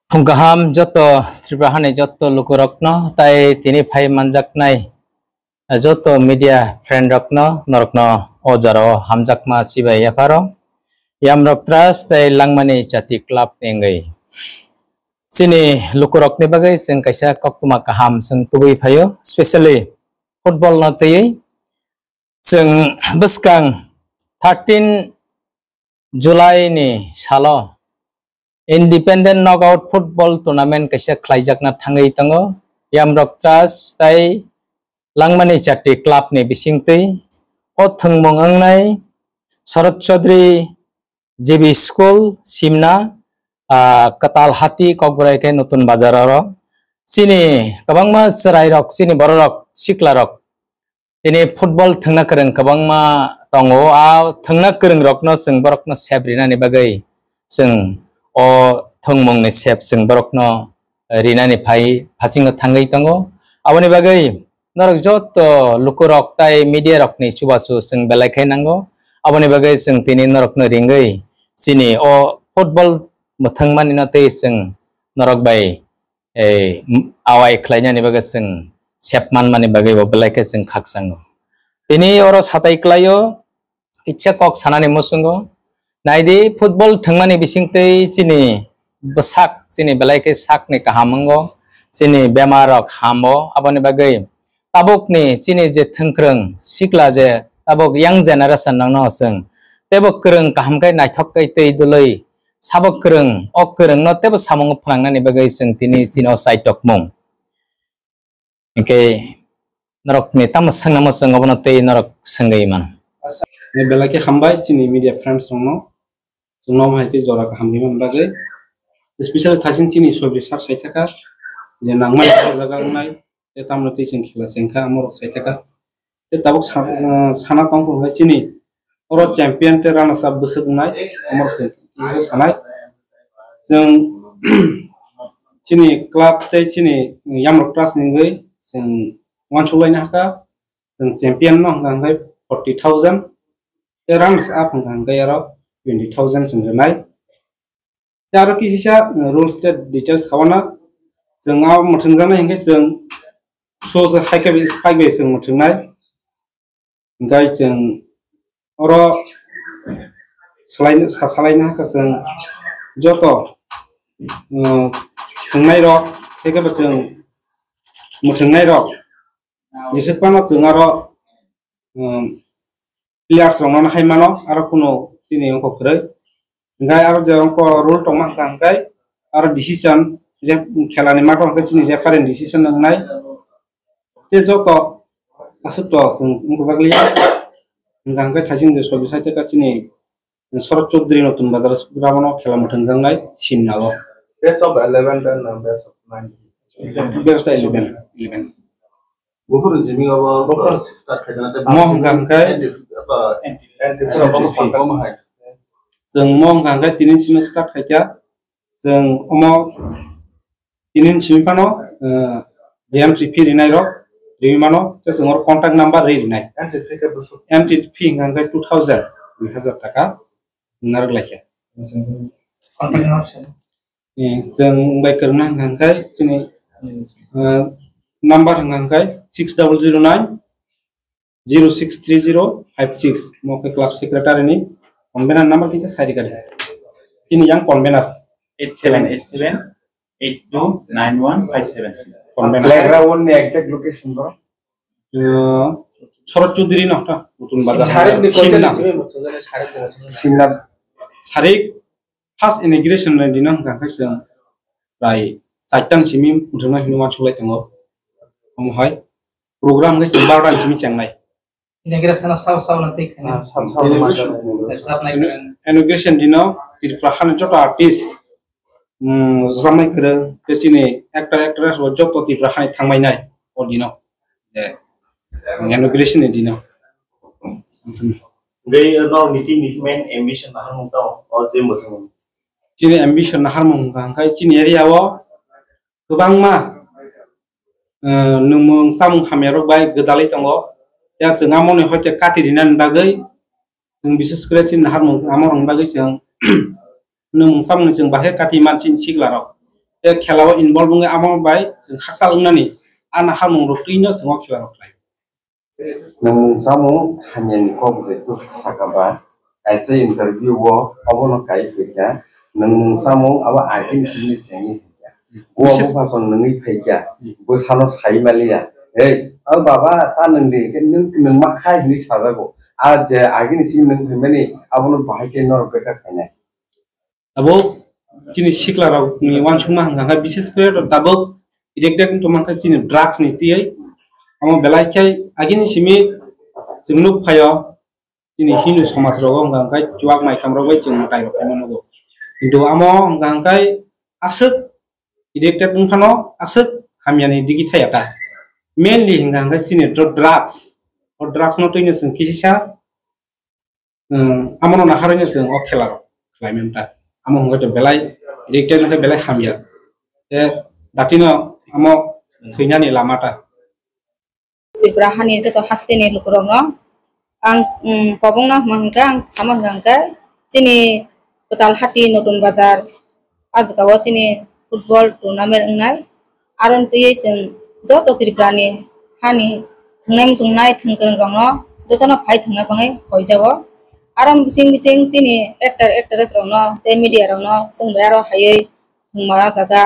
Fungkaham joto tribahane joto lukurokno tai tini phai manjaknai joto media friend rokno norokno ojaro hamjakma sibai yaparo yamrok tras tai langmani chati club nengai sini lukurokni bagai sing kaisa koktuma kaham sing tubui phayo especially football no tei sing beskang 13 July ni salo Independent Knockout Football Tournament kaisa khlaijakna thangai tango yamrok tras tai langmani chati club ni bisingtei o thungmung angnai Sharat Chaudhary JB School Simna Katal Hati Kokbrai ke Nutun Bazar aro sini kabangma serai rok sini borok sikla rok ini football thungna kereng kabangma tongo a thungna kereng rokno sing borokno sebrina ni bagai sing o thongmong ni sep sing borokno rina ni phai phasing thangai tango aboni bagai norok joto lukurok tai media rok ni chubasu sing belai khai nango aboni bagai sing tini norok no ringai sini o football muthangmani na te sing norok bai awai khlainya ni bagai sing sepman mani bagai bo belai khai sing khaksango tini oro satai klayo ichha kok sanani musungo naidi football thangmani bisingtei sini besak sini belai ke sak ni kahamango sini bemarok hamo aboni bagai tabuk ni sini je thangkrang sikla je tabuk young generation nang no sing tebok kreng kaham kai naithok kai tei duloi sabok kreng ok kreng no tebo samong phlangna ni bagai sing tini sino saitok mong okay norok ni tam sangnamo sangobono tei norok sangai man ne belai ke hambai sini media friends no जोंनाव हायके जरा गाहामनि मोनबागै स्पेशल थासिन चिनि सबरि सार साइथाका जे नांमाय जागांनाय ते तामनो दैसिं खेला सेंखा अमर साइथाका ते ताबक साना तंग होय चिनि अर चेम्पियन ते राना साब बसुनाय अमर से इसे सानाय जों चिनि क्लब ते चिनि यामर क्लास निगै जों वान सलायनो हाका जों चेम्पियन न हंगाय 40000 ते राना साब हंगाय आरो 20,000 संगनाय तारो किसिसा रुल्स ते डिटेल्स हावाना जोंआ मथंजानाय हिंगे जों सो जे हाइके स्पाइक बे जों मथंनाय गाय जों अरो सालायनो हाका जों जतो थंनाय र तेगबा जों मथंनाय र जिसेपाना जों आरो प्लेयार्स रंना हायमानो आरो कुनो sini yang kau kerai, enggak ada orang kau rule tongmak angkai, ada decision, dia खेला ni mat angkai sini dia karen decision angkai, dia jauh masuk tu, untuk baglia, enggak angkai thajin dia soal bisa cakap sini, Sharat Chaudhary Nutun Bazar Ramano खेला matang angkai, sim nalo. Best of 11 dan best of 9. Best of 11. Bukan Jimmy apa start kerja Mau angkai, जों मं गांगा तिनिन SIM start खायजा जों अमो तिनिन सिमफानो entry fee रिनाय र रिमानो ते जों कॉन्टैक्ट नंबर रिनाय एंट्री फी गांगा 2000 टाका नार लाखिया जों बाय करना गांगा जोंनि नंबर गांगा 6009 063056 मोके क्लब सेक्रेटरी नि कन्वेनर नंबर किसे साइड कर है ini yang convener 8787829157 convener playground ni exact location bro Sharat Chaudhary na ta Nutun Bazar Sharik ni Simna Simna Sharik first integration na dinang ka kaisa rai saitan simi mutuna hinuman chulai tango hai program ga simbaran simi changnai integration saw nanti khana integration dino tirprahan jota artist zamai kre tesini actress joto tirprahan thangmai nai odino integration dino gay no meeting main ambition na harmong tao or same mutung chini ambition na harmong kai chini area wo gobang ma numung samung hamerok bai gedalai tango ya जों आमने हयते काटि दिनान बागै जों बिसेस करे सिन हारमं आमरं बागै जों नों सामने जों बाहे काटि मानसिन सिगलाराव खेलाव इनभल्व बुङो आमो बाय जों हासाल उनानि आना हामु रक्तिनो जों खेला रक्लाय नों सामु हानियानि खब जेतु साकाबा ऐसे इंटरव्यू वो अबनो काई फैया नों सामु अब आगिन सिनि सेंनि फैया वो फासन नोंनि फैया वो सानो साइमालिया ए अब बाबा ता नोंदि नों मा खाय नि साजागो आज आगिन सिनि नों फैमानि अबनो बाहायके नर बेका खायनाय अब जिनि सिक्लाराव नि वानसुमा हांगा बिसेस करे दाबो इरेक्टेड तो माखा जिनि ड्राग्स नि तियै आमो बेलायखाय आगिनि सिमि जोंनु फायो जिनि हिन्दु समाज राव हांगा जुवाक माइखामराव बाय जों टाइम खायमानगो किन्तु आमो हांगा आसक इरेक्टेड उनखानो आसक हामियानि दिगि थायाता मेनलि हांगा जिनि ड्राग्स और ड्राग्स न तैनो जों किसिसा आमो ना हारैनो जों अ खेला क्लाइमेन्टा आमो हंगते बेलाय इरेक्टेड न बेलाय हामिया ए दातिनो आमो थैनानि लामाटा Ibrahani jatuh hastini lukurongno ang kobongna mangka ang samangangka sini total hati notun bazar azgawa sini football tournament ngnai aron tuye sing joto triprani hani thngnai mungnai thngkeng rongno jotona phai thngna bangai hoijawo aron bising sini actress rongno te media rongno sing bayaro hayai thngma jaga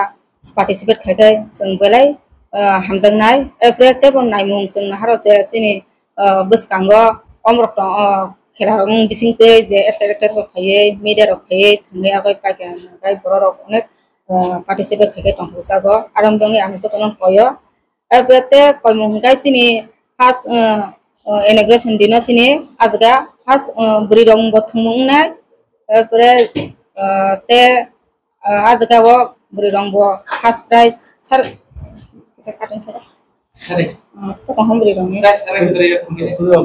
participate khaikai sing belai hamjangnai aprete bon naimung sing haro se sini buskango omrok khela rong bisingte je actor rok khaiye media rok khaiye thangai abai pakan gai borok onek participate khaikai tongsago aram bangi ang jotonon koyo aprete koimung gai sini has inauguration dino sini azga has buri rong bothmung nai apre te azga wo buri rong bo first prize sar Sekarang kita. Sorry. Itu kau beri dong ya. Guys, saya beri Beri dapat.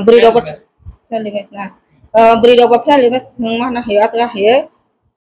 Beri dapat. Beri dapat. Beri dapat. Beri dapat.